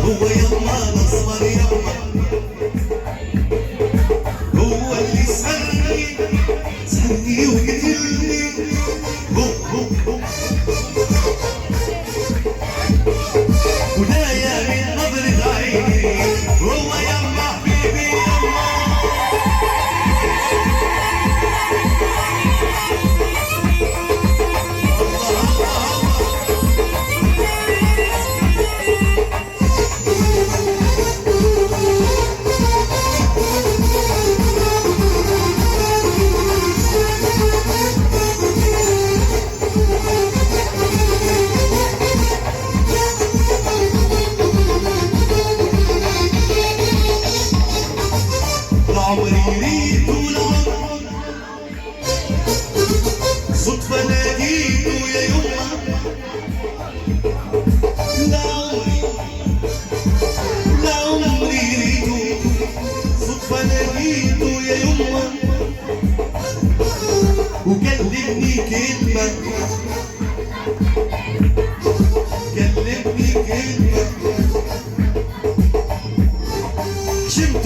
هو يما الأسمر يما هو اللي سألني وقتلني هو ونايا من نظرة عيني هو يما حبيبي يما عمري يريد والعمر صدفة لقيته يا يما لا عمري يريده صدفة لقيته يا يما وكلمني كلمة شمت